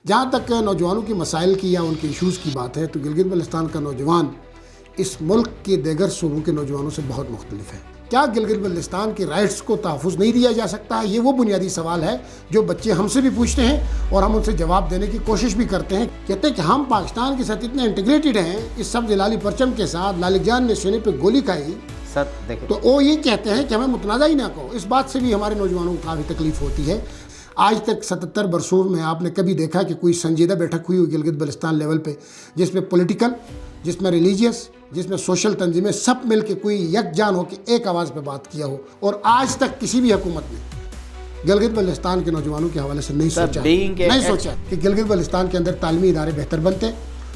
جہاں تک نوجوانوں کے مسائل کی یا ان کے ایشوز کی بات ہے تو گلگت بلتستان کا نوجوان اس ملک کے دیگر صوبوں کے نوجوانوں سے بہت مختلف ہے۔ کیا گلگت بلتستان کے رائٹس کو تحفظ نہیں دیا جا سکتا؟ یہ وہ بنیادی سوال ہے جو بچے ہم سے بھی پوچھتے ہیں اور ہم ان سے جواب دینے کی کوشش بھی کرتے ہیں۔ کہتے ہیں کہ ہم پاکستان کے ساتھ اتنے انٹیگریٹڈ ہیں، اس سبز لالی پرچم کے ساتھ لالک جان نے سینے پہ گولی کھائی تو وہ یہ کہتے ہیں کہ ہمیں متنازع ہی نہ کہو۔ اس بات سے بھی ہمارے نوجوانوں کو کافی تکلیف ہوتی ہے۔ آج تک 77 برسوں میں آپ نے کبھی دیکھا کہ کوئی سنجیدہ بیٹھک ہوئی گلگت بلتستان لیول پہ جس میں پولیٹیکل، جس میں ریلیجیس، جس میں سوشل تنظیمیں سب مل کے کوئی یکجان ہو کے ایک آواز پہ بات کیا ہو؟ اور آج تک کسی بھی حکومت نے گلگت بلتستان کے نوجوانوں کے حوالے سے نہیں سوچا کہ گلگت بلتستان کے اندر تعلیمی ادارے بہتر بنتے،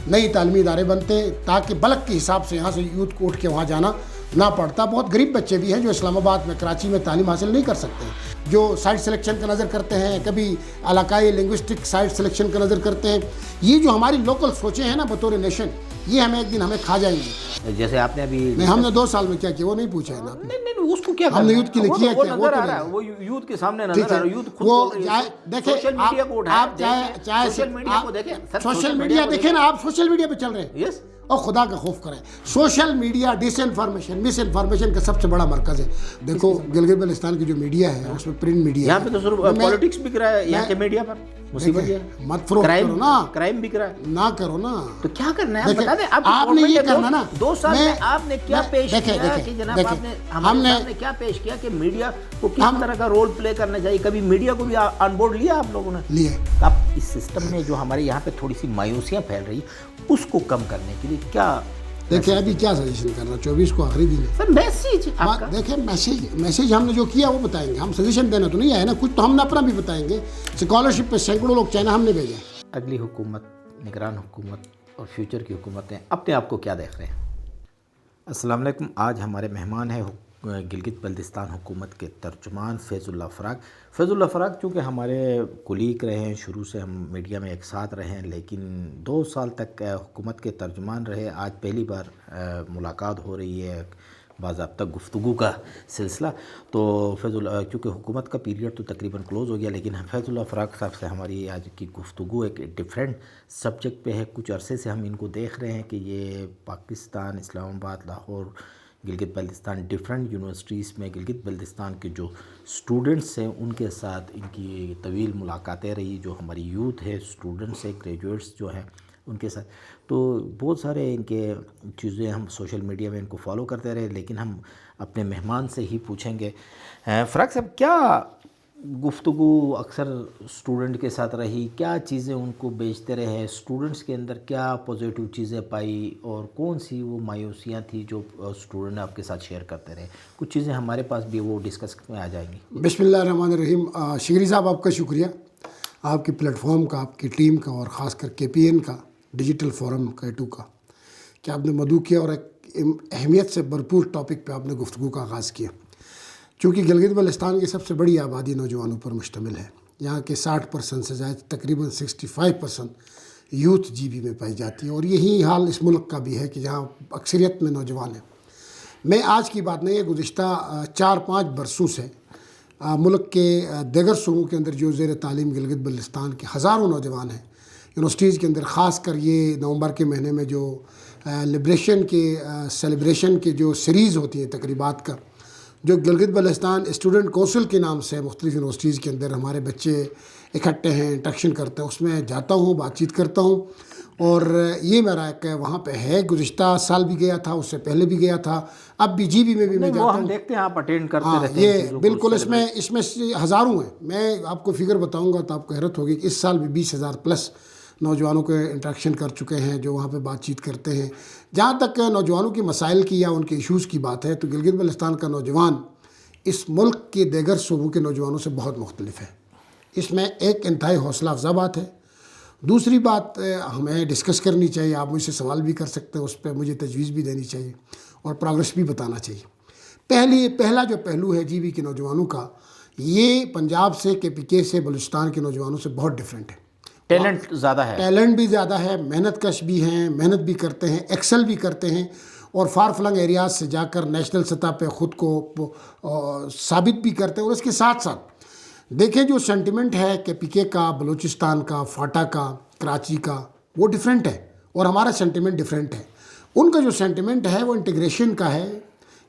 نئی تعلیمی ادارے بنتے تاکہ بلک کے حساب سے یہاں سے یوتھ کو اٹھ کے وہاں جانا نہ پڑتا۔ بہت غریب بچے بھی ہیں جو اسلام آباد میں، کراچی میں تعلیم حاصل نہیں کر سکتے، جو سائٹ سلیکشن کا نظر کرتے ہیں، کبھی علاقائی لنگوسٹک سائٹ سلیکشن کا نظر کرتے ہیں۔ یہ جو ہماری لوکل سوچیں ہیں نا بطور نیشن، یہ ہمیں ایک دن ہمیں کھا جائیں گے۔ جیسے آپ نے ابھی نہیں، ہم نے 2 سال میں کیا کیا وہ نہیں پوچھا ہے نا آپ نے۔ نہیں اس کو کیا ہم نے یوتھ کے لیے کیا کیا وہ نظر آ رہا ہے، وہ یوتھ کے سامنے نظر آ رہا ہے۔ یوتھ خود بول رہی ہے، دیکھیں سوشل میڈیا کو آپ چاہے سوشل میڈیا کو دیکھیں، سوشل میڈیا دیکھیں نا، آپ سوشل میڈیا پہ چل رہے ہیں یس، اور خدا کا خوف کریں۔ سوشل میڈیا ڈس انفارمیشن، مس انفارمیشن کا سب سے بڑا مرکز ہے۔ دیکھو گلگت بلتستان کی جو میڈیا ہے اس میں پرنٹ میڈیا، یہاں پہ تو صرف پالیٹکس بک رہا ہے، یہاں کے میڈیا پر مصیبت یہ ہے، مت فروخت کرو نا، کرائم بک رہا ہے، نہ کرو نا۔ تو کیا کرنا ہے بتا دیں آپ نے یہ کرنا نا۔ 2 سال میں آپ نے کیا پیش کیا کہ جناب آپ نے ہمارے سامنے کیا پیش کیا کہ میڈیا کو کس طرح کا رول پلے کرنا چاہیے؟ کبھی میڈیا کو بھی آن بورڈ لیا آپ لوگوں نے؟ لیے۔ اب اس سسٹم میں جو ہمارے یہاں پہ تھوڑی سی مایوسیاں پھیل رہی ہیں اس کو کم کرنے کے لیے کیا؟ دیکھیں ابھی کیا سجیشن کرنا، 24 کو آخری دن ہے سر میسیج آپ کا۔ دیکھیں میسیج ہم نے جو کیا وہ بتائیں گے، ہم سجیشن دینا تو نہیں آئے نا، کچھ تو ہم نے اپنا بھی بتائیں گے۔ اسکالرشپ پہ سینکڑوں لوگ چائنا ہم نے بھیجے۔ اگلی حکومت، نگران حکومت اور فیوچر کی حکومتیں اپنے آپ کو کیا دیکھ رہے ہیں؟ السلام علیکم۔ آج ہمارے مہمان ہیں گلگت بلتستان حکومت کے ترجمان فیض اللہ فراق۔ فیض اللہ فراق چونکہ ہمارے کولیگ رہے ہیں، شروع سے ہم میڈیا میں ایک ساتھ رہے ہیں، لیکن 2 سال تک حکومت کے ترجمان رہے۔ آج پہلی بار ملاقات ہو رہی ہے، باضابطہ گفتگو کا سلسلہ۔ تو فیض اللہ، کیونکہ حکومت کا پیریڈ تو تقریباً کلوز ہو گیا، لیکن فیض اللہ فراق صاحب سے ہماری آج کی گفتگو ایک ڈیفرنٹ سبجیکٹ پہ ہے۔ کچھ عرصے سے ہم ان کو دیکھ رہے ہیں کہ یہ پاکستان، اسلام آباد، لاہور، گلگت بلتستان ڈفرینٹ یونیورسٹیز میں گلگت بلتستان کے جو اسٹوڈنٹس ہیں ان کے ساتھ ان کی طویل ملاقاتیں رہی، جو ہماری یوتھ ہے، اسٹوڈنٹس ہے، گریجویٹس جو ہیں ان کے ساتھ۔ تو بہت سارے ان کے چیزیں ہم سوشل میڈیا میں ان کو فالو کرتے رہے، لیکن ہم اپنے مہمان سے ہی پوچھیں گے۔ فراق صاحب، کیا گفتگو اکثر اسٹوڈنٹ کے ساتھ رہی؟ کیا چیزیں ان کو بیچتے رہے؟ اسٹوڈنٹس کے اندر کیا پازیٹیو چیزیں پائی اور کون سی وہ مایوسیاں تھیں جو اسٹوڈنٹ آپ کے ساتھ شیئر کرتے رہے؟ کچھ چیزیں ہمارے پاس بھی وہ ڈسکس میں آ جائیں گی۔ بسم اللہ الرحمن الرحیم۔ شگری صاحب آپ کا شکریہ، آپ کی پلیٹ فارم کا، آپ کی ٹیم کا، اور خاص کر KPN کا، ڈیجیٹل فورم K2 کا، کہ آپ نے مدعو کیا اور ایک اہمیت سے بھرپور ٹاپک پہ آپ نے گفتگو کا آغاز کیا۔ چونکہ گلگت بلتستان کی سب سے بڑی آبادی نوجوانوں پر مشتمل ہے، یہاں کے 60% سے زائد تقریباً 65% یوتھ GB میں پائی جاتی ہے، اور یہی حال اس ملک کا بھی ہے کہ جہاں اکثریت میں نوجوان ہیں۔ میں آج کی بات نہیں ہے، گزشتہ 4-5 برسوں سے ملک کے دیگر صوبوں کے اندر جو زیر تعلیم گلگت بلتستان کے ہزاروں نوجوان ہیں یونیورسٹیز کے اندر، خاص کر یہ نومبر کے مہینے میں جو لبریشن کے سیلیبریشن کے جو سیریز ہوتی ہیں تقریبات کا، جو گلگت بلتستان اسٹوڈنٹ کونسل کے نام سے مختلف یونیورسٹیز کے اندر ہمارے بچے اکٹھے ہیں، انٹریکشن کرتے ہیں، اس میں جاتا ہوں، بات چیت کرتا ہوں، اور یہ میرا ایک وہاں پہ ہے۔ گزشتہ سال بھی گیا تھا، اس سے پہلے بھی گیا تھا، اب بھی GB میں بھی میں جاتا ہوں۔ ہم دیکھتے ہیں آپ اٹینڈ کرتے رہتے ہیں یہ بالکل اس میں ہزاروں ہیں۔ میں آپ کو فگر بتاؤں گا تو آپ کو حیرت ہوگی کہ اس سال بھی 20,000 پلس نوجوانوں کے انٹریکشن کر چکے ہیں جو وہاں پہ بات چیت کرتے ہیں۔ جہاں تک نوجوانوں کے مسائل کی یا ان کے ایشوز کی بات ہے تو گلگت بلتستان کا نوجوان اس ملک کے دیگر صوبوں کے نوجوانوں سے بہت مختلف ہے۔ اس میں ایک انتہائی حوصلہ افزا بات ہے۔ دوسری بات ہمیں ڈسکس کرنی چاہیے، آپ مجھ سے سوال بھی کر سکتے ہیں، اس پہ مجھے تجویز بھی دینی چاہیے اور پروگریس بھی بتانا چاہیے۔ پہلا جو پہلو ہے GB کے نوجوانوں کا، یہ پنجاب سے KPK سے بلوچستان کے نوجوانوں سے بہت ڈفرینٹ ہے۔ ٹیلنٹ زیادہ ہے، ٹیلنٹ بھی زیادہ ہے، محنت کش بھی ہیں، محنت بھی کرتے ہیں، ایکسل بھی کرتے ہیں، اور فار فلنگ ایریاز سے جا کر نیشنل سطح پہ خود کو ثابت بھی کرتے ہیں۔ اور اس کے ساتھ ساتھ دیکھیں جو سینٹیمنٹ ہے کے پی کے کا، بلوچستان کا، فاٹا کا، کراچی کا، وہ ڈیفرنٹ ہے اور ہمارا سینٹیمنٹ ڈیفرنٹ ہے. ان کا جو سینٹیمنٹ ہے وہ انٹیگریشن کا ہے،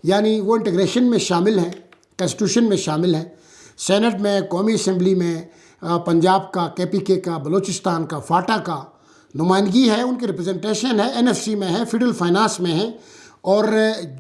یعنی وہ انٹیگریشن میں شامل ہیں، کنسٹیٹیوشن میں شامل ہیں. سینٹ میں، قومی اسمبلی میں پنجاب کا، کے پی کے کا، بلوچستان کا، فاٹا کا نمائندگی ہے، ان کی ریپرزنٹیشن ہے، این ایف سی میں ہے، فیڈرل فائنانس میں ہے، اور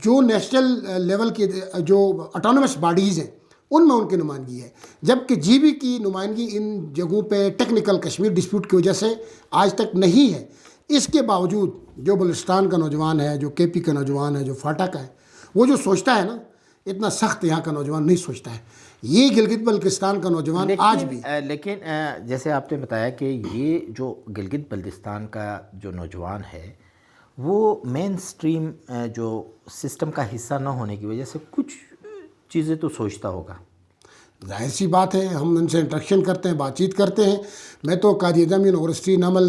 جو نیشنل لیول کے جو اٹانومس باڈیز ہیں ان میں ان کی نمائندگی ہے. جبکہ جی بی کی نمائندگی ان جگہوں پہ ٹیکنیکل کشمیر ڈسپیوٹ کی وجہ سے آج تک نہیں ہے. اس کے باوجود جو بلوچستان کا نوجوان ہے، جو کے پی کا نوجوان ہے، جو فاٹا کا ہے، وہ جو سوچتا ہے نا، اتنا سخت یہاں کا نوجوان نہیں سوچتا ہے. یہ گلگت بلتستان کا نوجوان آج بھی. لیکن جیسے آپ نے بتایا کہ یہ جو گلگت بلتستان کا جو نوجوان ہے وہ مین سٹریم جو سسٹم کا حصہ نہ ہونے کی وجہ سے کچھ چیزیں تو سوچتا ہوگا. ظاہر سی بات ہے، ہم ان سے انٹریکشن کرتے ہیں، بات چیت کرتے ہیں. میں تو Quaid Azam university, Naml,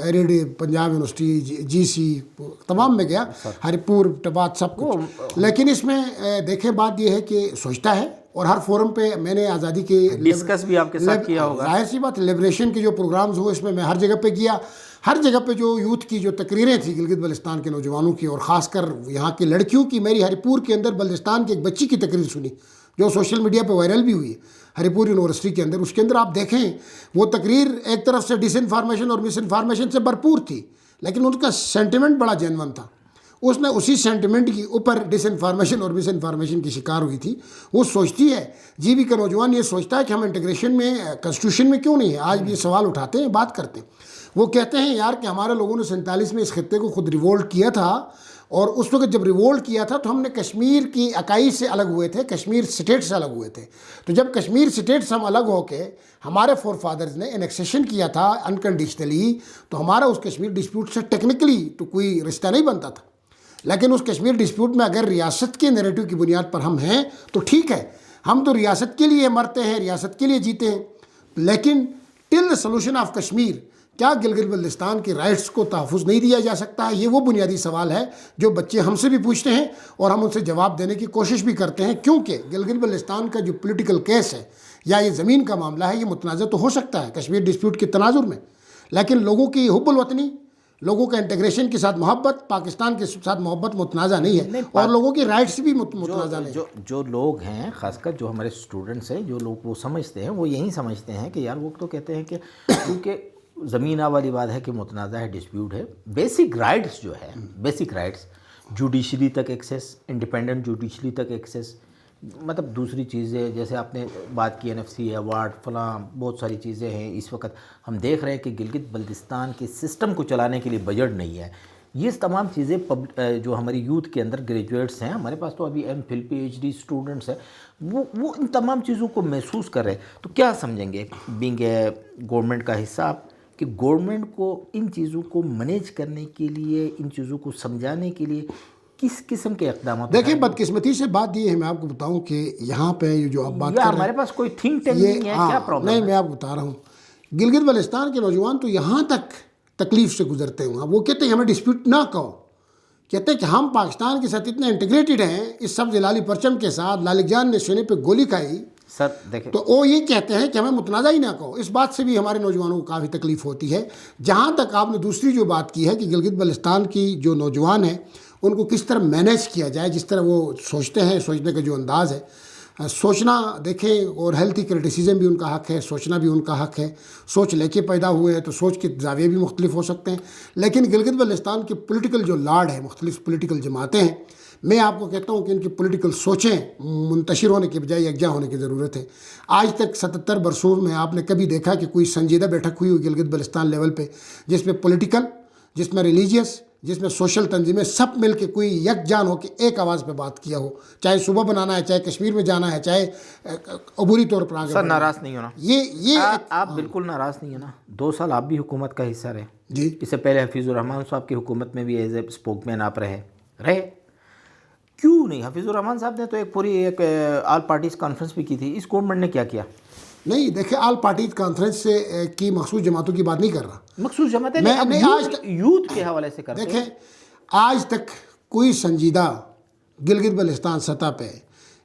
arid, Punjab university, جی سی، تمام میں گیا، ہری پور، ٹبات، سب کچھ. لیکن اس میں دیکھیں بات یہ ہے کہ سوچتا ہے، اور ہر فورم پہ میں نے آزادی کے ڈسکس بھی آپ کے ساتھ کیا ہوگا. ظاہر سی بات، لبریشن کے جو پروگرامز ہوئے اس میں ہر جگہ پہ گیا. ہر جگہ پہ جو یوتھ کی جو تقریریں تھیں گلگت بلتستان کے نوجوانوں کی، اور خاص کر یہاں کی لڑکیوں کی، میری ہری پور کے اندر بلتستان کی ایک بچی کی تقریر سنی جو سوشل میڈیا پہ وائرل بھی ہوئی ہے، ہری پور یونیورسٹی کے اندر. اس کے اندر آپ دیکھیں وہ تقریر ایک طرف سے ڈس انفارمیشن اور مس انفارمیشن سے بھرپور تھی، لیکن ان کا سینٹیمنٹ بڑا جینون تھا. اس نے اسی سینٹیمنٹ کی اوپر ڈس انفارمیشن اور مس انفارمیشن کی شکار ہوئی تھی. وہ سوچتی ہے، جی بی کا نوجوان یہ سوچتا ہے کہ ہم انٹیگریشن میں، کنسٹیٹیوشن میں کیوں نہیں ہے. آج بھی یہ سوال اٹھاتے ہیں، بات کرتے ہیں. وہ کہتے ہیں یار کہ ہمارے لوگوں نے 47 میں اس خطے کو خود ریوولٹ کیا تھا، اور اس وقت جب ریوولٹ کیا تھا تو ہم نے کشمیر کی اکائی سے الگ ہوئے تھے، کشمیر سٹیٹ سے الگ ہوئے تھے. تو جب کشمیر سٹیٹ سے ہم الگ ہو کے ہمارے فور فادرز نے انیکسیشن کیا تھا انکنڈیشنلی، تو ہمارا اس کشمیر ڈسپیوٹ سے ٹیکنیکلی تو کوئی رشتہ نہیں بنتا تھا. لیکن اس کشمیر ڈسپیوٹ میں اگر ریاست کے نیریٹو کی بنیاد پر ہم ہیں تو ٹھیک ہے، ہم تو ریاست کے لیے مرتے ہیں، ریاست کے لیے جیتے ہیں. لیکن ٹل دا سولوشن آف کشمیر، کیا گلگت بلتستان کے رائٹس کو تحفظ نہیں دیا جا سکتا؟ یہ وہ بنیادی سوال ہے جو بچے ہم سے بھی پوچھتے ہیں، اور ہم ان سے جواب دینے کی کوشش بھی کرتے ہیں. کیونکہ گلگت بلتستان کا جو پولیٹیکل کیس ہے یا یہ زمین کا معاملہ ہے، یہ متنازع تو ہو سکتا ہے کشمیر ڈسپیوٹ کے تناظر میں، لیکن لوگوں کی حب الوطنی، لوگوں کا انٹیگریشن کے ساتھ محبت، پاکستان کے ساتھ محبت متنازع نہیں ہے، اور لوگوں کی رائٹس بھی متنازع نہیں. جو لوگ ہیں، خاص کر جو ہمارے اسٹوڈنٹس ہیں، جو لوگ وہ سمجھتے ہیں، وہ یہی سمجھتے ہیں کہ یار وہ تو کہتے ہیں کہ کیونکہ زمینہ والی بات ہے کہ متنازع ہے، ڈسپیوٹ ہے. بیسک رائٹس جو ہے، بیسک رائٹس، جوڈیشری تک ایکسیس، انڈیپینڈنٹ جوڈیشری تک ایکسیس، مطلب دوسری چیزیں جیسے آپ نے بات کی این ایف سی ایوارڈ، فلاں بہت ساری چیزیں ہیں. اس وقت ہم دیکھ رہے ہیں کہ گلگت بلتستان کے سسٹم کو چلانے کے لیے بجٹ نہیں ہے. یہ تمام چیزیں جو ہماری یوتھ کے اندر گریجویٹس ہیں، ہمارے پاس تو ابھی M Phil P H D students ہیں، وہ ان تمام چیزوں کو محسوس کر رہے ہیں. تو کیا سمجھیں گے بینگ اے گورنمنٹ کا حصہ آپ کہ گورنمنٹ کو ان چیزوں کو مینیج کرنے کے لیے، ان چیزوں کو سمجھانے کے لیے کس قسم کے اقدامات؟ دیکھیں بدقسمتی سے بات یہ ہے، میں آپ کو بتاؤں کہ یہاں پہ جو آپ بات کر رہے ہیں، ہمارے پاس کوئی تھنک ٹینک نہیں ہے، کیا پرابلم ہے؟ نہیں، میں آپ کو بتا رہا ہوں، گلگت بلتستان کے نوجوان تو یہاں تک تکلیف سے گزرتے ہیں. وہ کہتے ہیں ہمیں ڈسپیوٹ نہ کہو، کہتے ہیں کہ ہم پاکستان کے ساتھ اتنے انٹیگریٹڈ ہیں. اس سبز لالی پرچم کے ساتھ لالک جان نے سینے پہ گولی کھائی سر دیکھیں، تو وہ یہ کہتے ہیں کہ ہمیں متنازع ہی نہ کہو. اس بات سے بھی ہمارے نوجوانوں کو کافی تکلیف ہوتی ہے. جہاں تک آپ نے دوسری جو بات کی ہے کہ گلگت بلتستان کی جو نوجوان ہیں ان کو کس طرح مینیج کیا جائے، جس طرح وہ سوچتے ہیں، سوچنے کا جو انداز ہے، سوچنا دیکھیں، اور ہیلتھی کرٹیسزم بھی ان کا حق ہے، سوچنا بھی ان کا حق ہے. سوچ لے کے پیدا ہوئے ہیں تو سوچ کے زاویے بھی مختلف ہو سکتے ہیں. لیکن گلگت بلتستان کے پولیٹیکل جو لاڈ ہے، مختلف پولیٹیکل جماعتیں ہیں، میں آپ کو کہتا ہوں کہ ان کی پولیٹیکل سوچیں منتشر ہونے کے بجائے یکجا ہونے کی ضرورت ہے. آج تک 77 برسوں میں آپ نے کبھی دیکھا کہ کوئی سنجیدہ بیٹھک ہوئی گلگت بلتستان لیول پہ جس میں پولیٹیکل، جس میں ریلیجیس، جس میں سوشل تنظیمیں سب مل کے کوئی یکجان ہو کے ایک آواز پہ بات کیا ہو، چاہے صوبہ بنانا ہے، چاہے کشمیر میں جانا ہے، چاہے عبوری طور پر آگے سر ناراض نہیں ہونا، یہ آپ بالکل ناراض نہیں ہیں نا. 2 سال آپ بھی حکومت کا حصہ رہے جی. اس سے پہلے حفیظ الرحمان صاحب کی حکومت میں بھی ایز اے اسپوک مین آپ رہے. کیوں نہیں؟ حفیظ الرحمان صاحب نے تو ایک پوری آل پارٹیز کانفرنس بھی کی تھی. اس گورنمنٹ نے کیا کیا؟ نہیں، دیکھیں آل پارٹیز کانفرنس سے کی مخصوص جماعتوں کی بات نہیں کر رہا. مخصوص جماعتیں میں آج یوتھ کے حوالے سے کرتے ہیں. دیکھیں آج تک کوئی سنجیدہ گلگت بلتستان سطح پہ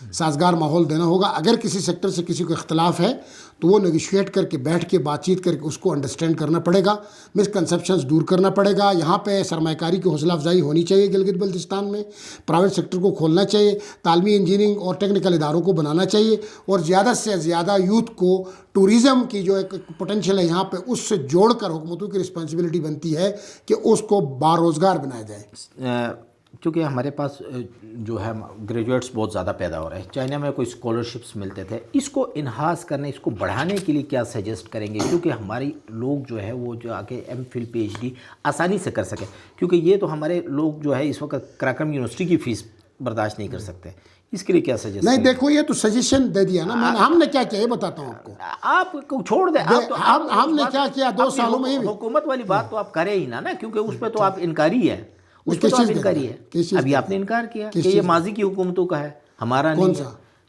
سازگار ماحول دینا ہوگا. اگر کسی سیکٹر سے کسی کو اختلاف ہے تو وہ نیگوشیٹ کر کے بیٹھ کے بات چیت کر کے اس کو انڈرسٹینڈ کرنا پڑے گا, مسکنسیپشنز دور کرنا پڑے گا. یہاں پہ سرمایہ کاری کی حوصلہ افزائی ہونی چاہیے گلگت بلتستان میں, پرائیویٹ سیکٹر کو کھولنا چاہیے, تعلیمی انجینئرنگ اور ٹیکنیکل اداروں کو بنانا چاہیے, اور زیادہ سے زیادہ یوتھ کو ٹورزم کی جو ایک پوٹینشیل ہے یہاں پہ اس سے جوڑ کر حکومتوں کی رسپانسبلٹی بنتی ہے کہ اس کو باروزگار بنایا جائے. چونکہ ہمارے پاس جو ہے گریجویٹس بہت زیادہ پیدا ہو رہے ہیں. چائنا میں کوئی اسکالرشپس ملتے تھے, اس کو انہانس کرنے, اس کو بڑھانے کے لیے کیا سجیسٹ کریں گے, کیونکہ ہماری لوگ جو ہے وہ جو آگے M Phil P H D آسانی سے کر سکیں, کیونکہ یہ تو ہمارے لوگ جو ہے اس وقت کراکرم یونیورسٹی کی فیس برداشت نہیں کر سکتے. اس کے لیے کیا سجیسٹ نہیں دیکھو یہ تو سجیشن دے دیا نا میں نے, ہم نے کیا کیا یہ بتاتا ہوں آپ کو. آپ کو چھوڑ دیں, ہم نے کیا کیا 2 سالوں میں, حکومت والی بات تو آپ کریں ہی نا, کیونکہ اس پہ تو آپ انکاری ہے, اس پہ تو آپ انکاری ہے. ابھی آپ نے انکار کیا کہ یہ ماضی کی حکومتوں کا ہے, ہمارا نہیں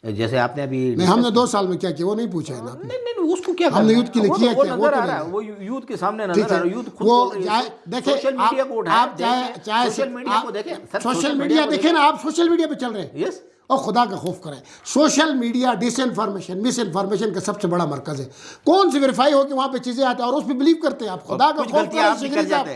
ہے. جیسے آپ نے ابھی نہیں, ہم نے 2 سال میں کیا کیا وہ نہیں پوچھا ہے نا. نہیں اس کو کیا ہم نے یوتھ کے لیے کیا وہ نظر آ رہا ہے, وہ یوتھ کے سامنے نظر آ رہا ہے. یوتھ خود دیکھیں سوشل میڈیا کو اٹھائیں, سوشل میڈیا کو دیکھیں, سوشل میڈیا دیکھیں نا, آپ سوشل میڈیا پہ چل رہے ہیں یس, اور خدا کا خوف کریں. سوشل میڈیا ڈس انفارمیشن مس انفارمیشن کا سب سے بڑا مرکز ہے. کون سی ویریفائی ہو کہ وہاں پہ چیزیں آتی ہیں اور اس پہ بلیو کرتے ہیں آپ. خدا کا خوف کریں,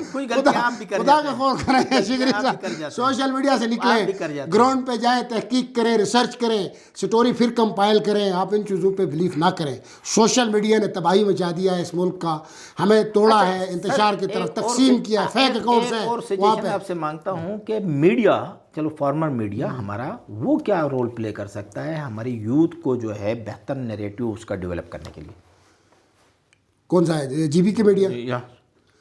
خدا کا خوف کریں شگری صاحب, سوشل میڈیا سے نکلیں, گراؤنڈ پہ جائیں, تحقیق کریں, ریسرچ کریں, سٹوری پھر کمپائل کریں. آپ ان چیزوں پہ بلیو نہ کریں. سوشل میڈیا نے تباہی مچا دیا ہے اس ملک کا, ہمیں توڑا ہے, انتشار کی طرف تقسیم کیا ہے, فیک اکاؤنٹس ہیں. اور سجیشن آپ سے مانگتا ہوں کہ میڈیا, چلو فارمر میڈیا ہمارا, وہ کیا رول پلے کر سکتا ہے ہماری یوتھ کو جو ہے بہتر نیریٹو اس کا ڈیولپ کرنے کے لیے؟ کون سا ہے جی بی کے میڈیا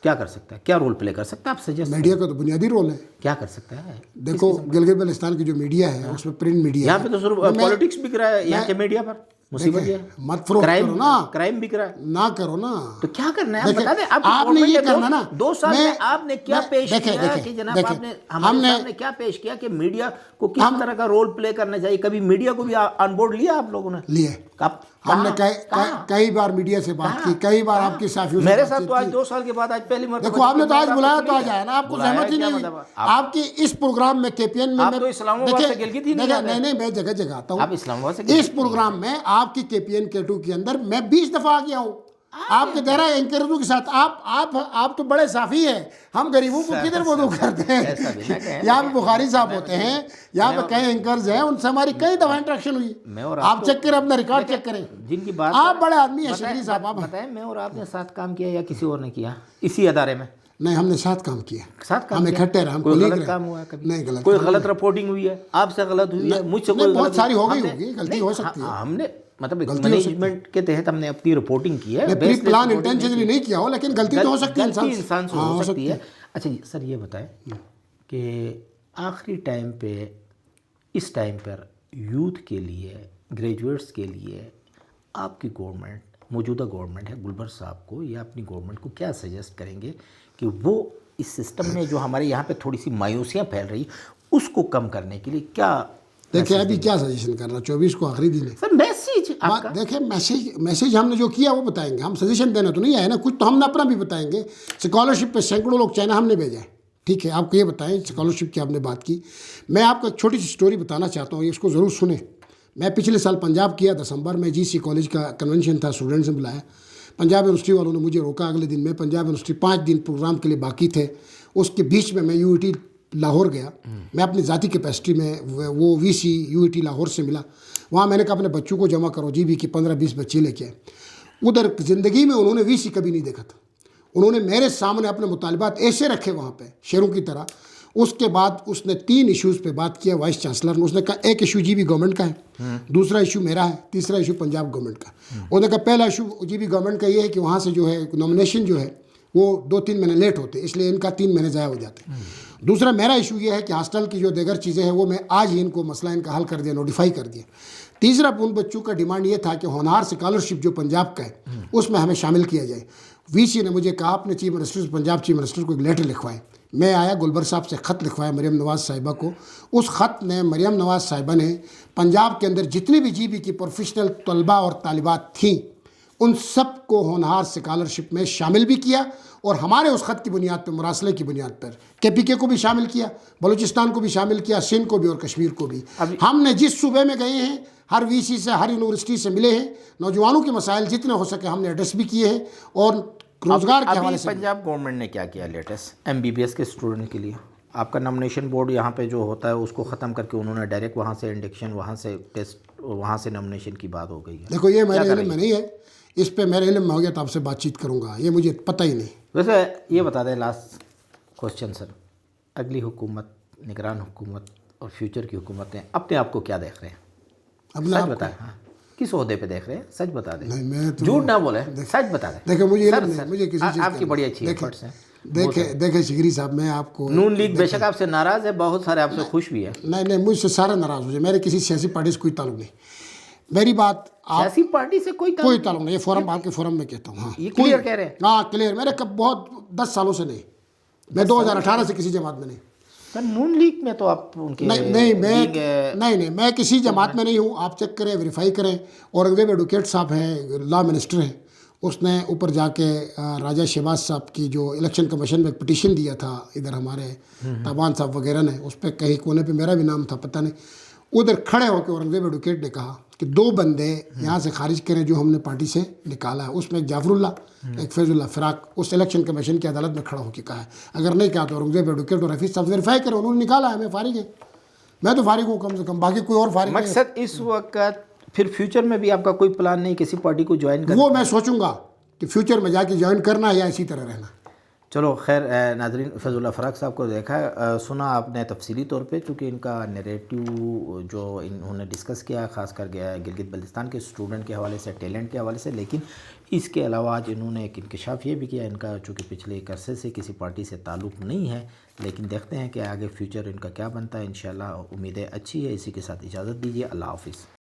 کیا کر سکتا ہے, کیا رول پلے کر سکتا ہے آپ سجیسٹ؟ میڈیا کا تو بنیادی رول ہے. کیا کر سکتا ہے؟ دیکھو گلگت بلتستان کی جو میڈیا ہے اس میں پرنٹ میڈیا, یہاں پہ تو صرف پالیٹکس بک رہا ہے یہاں کے میڈیا پر. مصیبت یہ مت فروخت کرو نا, کرائم بک رہا ہے, نہ کرو نا. تو کیا کرنا ہے بتا دیں. آپ نے یہ کرنا نا, 2 سال میں آپ نے کیا پیش کیا کہ جناب آپ نے ہمارے سامنے کیا پیش کیا کہ میڈیا کو کس طرح کا رول پلے کرنا چاہیے؟ کبھی میڈیا کو بھی آن بورڈ لیا آپ لوگوں نے؟ لیے. ہم نے کئی بار میڈیا سے بات کی, کئی بار آپ کی صحافیوں سے. میرے ساتھ تو آج 2 سال کے بعد آج پہلی مرتبہ دیکھو آپ نے تو آج بلایا تو آج آیا نا, آپ کو زحمت ہی نہیں ہوئی. آپ کی اس پروگرام میں کے پی این میں, آپ تو اسلام آباد سے گلگت ہی نہیں جاتے. نہیں میں جگہ جگہ آتا ہوں. آپ اسلام آباد سے اس پروگرام میں آپ کی کے پی این کے 2 کے اندر میں 20 دفعہ آ گیا ہوں آپ کے دہرہ اینکروں کے ساتھ. آپ تو بڑے صافی ہیں, ہم غریبوں کو کدھر وضو کرتے ہیں. یہاں پہ بخاری صاحب ہوتے ہیں, یہاں پہ کئی اینکرز ہیں, ان سے ہماری کئی دفعہ انٹریکشن ہوئی. آپ چیک کریں, اپنا ریکارڈ چیک کریں, جن کی بات آپ بڑے آدمی ہیں شگری صاحب. آپ بتائیں میں اور آپ نے ساتھ کام کیا یا کسی اور نے کیا اسی ادارے میں؟ نہیں, ہم نے ساتھ کام کیا, ساتھ کام ہم اکٹھے رہے. کوئی غلط کام ہوا ہے کبھی؟ نہیں غلط, کوئی غلط رپورٹنگ ہوئی ہے آپ سے؟ غلط ہوئی ہے مجھ سے کوئی بہت ساری ہو گئی ہوگی, غلطی ہو سکتی ہے. ہم نے مطلب مینجمنٹ کے تحت ہم نے اپنی رپورٹنگ کی ہے, پری پلان انٹینشنلی نہیں کیا ہو, لیکن غلطی تو ہو سکتی ہے, انسان سے ہو سکتی ہے. اچھا جی سر یہ بتائیں کہ آخری ٹائم پہ, اس ٹائم پر یوتھ کے لیے, گریجویٹس کے لیے آپ کی گورنمنٹ, موجودہ گورنمنٹ ہے گلبر صاحب کو یا اپنی گورنمنٹ کو کیا سجیسٹ کریں گے کہ وہ اس سسٹم میں جو ہمارے یہاں پہ تھوڑی سی مایوسیاں پھیل رہی اس کو کم کرنے کے لیے کیا؟ دیکھیں ابھی کیا سجیشن کرنا, 24 کو آخری دن ہے سر. میسیج دیکھیں, میسیج ہم نے جو کیا وہ بتائیں گے. ہم سجیشن دینا تو نہیں آئے نا, کچھ تو ہم نے اپنا بھی بتائیں گے. اسکالرشپ پہ سینکڑوں لوگ چائنا ہم نے بھیجا ہے, ٹھیک ہے. آپ کو یہ بتائیں اسکالرشپ کی آپ نے بات کی, میں آپ کو ایک چھوٹی سی اسٹوری بتانا چاہتا ہوں, اس کو ضرور سنیں. میں پچھلے سال پنجاب کیا, دسمبر میں GC کالج کا کنونشن تھا, اسٹوڈنٹس نے بلایا. پنجاب یونیورسٹی والوں نے مجھے روکا اگلے دن میں. پنجاب یونیورسٹی 5 دن پروگرام کے لیے باقی تھے, اس کے بیچ میں UET لاہور گیا. میں اپنی ذاتی کیپیسٹی میں وہ VC UET لاہور سے ملا. وہاں میں نے کہا اپنے بچوں کو جمع کرو, GB کی 15-20 بچے لے کے آئے. ادھر زندگی میں انہوں نے VC کبھی نہیں دیکھا تھا. انہوں نے میرے سامنے اپنے مطالبات ایسے رکھے وہاں پہ شیروں کی طرح. اس کے بعد اس نے 3 ایشوز پہ بات کیا وائس چانسلر نے. اس نے کہا ایک ایشو GB گورنمنٹ کا ہے, دوسرا ایشو میرا ہے, تیسرا ایشو پنجاب گورنمنٹ کا. انہوں نے کہا پہلا ایشو GB گورنمنٹ کا یہ ہے کہ وہاں سے جو ہے نامنیشن جو ہے وہ 2-3 مہینے لیٹ ہوتے, اس لیے ان کا 3 مہینے ضائع ہو جاتے ہیں. دوسرا میرا ایشو یہ ہے کہ ہاسٹل کی جو دیگر چیزیں ہیں وہ میں آج ہی ان کو مسئلہ ان کا حل کر دیا, نوٹیفائی کر دیا. تیسرا ان بچوں کا ڈیمانڈ یہ تھا کہ ہونہار اسکالرشپ جو پنجاب کا ہے اس میں ہمیں شامل کیا جائے. VC نے مجھے کہا اپنے chief minister, Punjab chief minister کو ایک لیٹر لکھوائے. میں آیا, گلبر صاحب سے خط لکھوایا مریم نواز صاحبہ کو. اس خط نے مریم نواز صاحبہ نے پنجاب کے اندر جتنی بھی GB کی پروفیشنل طلباء اور طالبات تھیں ان سب کو ہونہار اسکالرشپ میں شامل بھی کیا، اور ہمارے اس خط کی بنیاد پہ، مراسلے کی بنیاد پر KPK کو بھی شامل کیا، بلوچستان کو بھی شامل کیا، سندھ کو بھی اور کشمیر کو بھی۔ ہم نے جس صوبے میں گئے ہیں، ہر VC سے، ہر یونیورسٹی سے ملے ہیں، نوجوانوں کے مسائل جتنے ہو سکے ہم نے ایڈریس بھی کیے ہیں، اور روزگار کے حوالے سے پنجاب گورنمنٹ نے کیا کیا لیٹسٹ MBBS کے اسٹوڈنٹ کے لیے؟ آپ کا نامنیشن بورڈ یہاں پہ جو ہوتا ہے اس کو ختم کر کے انہوں نے ڈائریکٹ وہاں سے انڈکشن، وہاں سے ٹیسٹ، وہاں سے نامنیشن کی بات ہو گئی ہے۔ دیکھو یہ میرے علم میں نہیں ہے، اس پہ میرے علم میں ہو گیا تو آپ سے بات چیت کروں گا، یہ مجھے پتہ ہی نہیں۔ ویسے یہ بتا دیں لاسٹ کوشچن سر، اگلی حکومت، نگران حکومت اور فیوچر کی حکومتیں اپنے آپ کو کیا دیکھ رہے ہیں؟ اپنے سچ بتائیں، ہاں کس عہدے پہ دیکھ رہے ہیں؟ سچ بتا دیں، میں تو جھوٹ نہ بولیں، سچ بتا دیں۔ دیکھیں مجھے علم نہیں، مجھے کسی چیز آپ کی بڑی اچھی ایفرٹس ہیں۔ دیکھیں شگری صاحب، میں آپ کو نون لیگ بے شک آپ سے ناراض ہے، بہت سارے آپ سے خوش بھی ہیں۔ نہیں مجھ سے سارے ناراض ہو جائے، میرے کسی سیاسی پارٹی سے کوئی تعلق نہیں۔ میری بات آپ سیاسی پارٹی سے کوئی تعلق نہیں، یہ فورم آپ کے فورم میں کہتا ہوں، ہاں یہ کلیئر کہہ رہے ہیں؟ ہاں کلیئر، میرے بہت 10 سالوں سے نہیں، میں 2018 سے کسی جماعت میں نہیں۔ سر نون لیگ میں تو آپ ان کے نہیں میں کسی جماعت میں نہیں ہوں، آپ چیک کریں، ویریفائی کریں۔ اورنگزیب ایڈوکیٹ صاحب ہیں، لا منسٹر ہیں، اس نے اوپر جا کے راجہ شہباز صاحب کی جو الیکشن کمیشن میں پٹیشن دیا تھا، ادھر ہمارے تابان صاحب وغیرہ نے، اس پہ کہیں کونے پہ میرا بھی نام تھا، پتہ نہیں، ادھر کھڑے ہو کے اورنگزیب ایڈوکیٹ نے کہا کہ 2 بندے یہاں سے خارج کریں جو ہم نے پارٹی سے نکالا ہے، اس میں ایک جعفر اللہ، ایک فیض اللہ فراق، اس الیکشن کمیشن کی عدالت میں کھڑا ہو کے کہا ہے، اگر نہیں کہا تو اورنگزیب ایڈوکیٹ اور حفیظ صاحب ویریفائی کریں، انہوں نے نکالا ہے، میں فارغ ہے، میں تو فارغ ہوں کم سے کم، باقی کوئی اور فارغ ہے۔ مقصد اس وقت پھر فیوچر میں بھی آپ کا کوئی پلان نہیں کسی پارٹی کو جوائن کرنا؟ وہ میں سوچوں گا کہ فیوچر میں جا کے جوائن کرنا ہے یا اسی طرح رہنا۔ چلو خیر، ناظرین فیض اللہ فراق صاحب کو دیکھا ہے، سنا آپ نے تفصیلی طور پہ، چونکہ ان کا نیریٹو جو انہوں نے ڈسکس کیا خاص کر گیا گلگت بلتستان کے اسٹوڈنٹ کے حوالے سے، ٹیلنٹ کے حوالے سے، لیکن اس کے علاوہ آج انہوں نے ایک انکشاف یہ بھی کیا، ان کا چونکہ پچھلے ایک عرصے سے کسی پارٹی سے تعلق نہیں ہے، لیکن دیکھتے ہیں کہ آگے فیوچر ان کا کیا بنتا ہے، انشاءاللہ امیدیں اچھی ہے۔ اسی کے ساتھ اجازت دیجیے، اللہ حافظ۔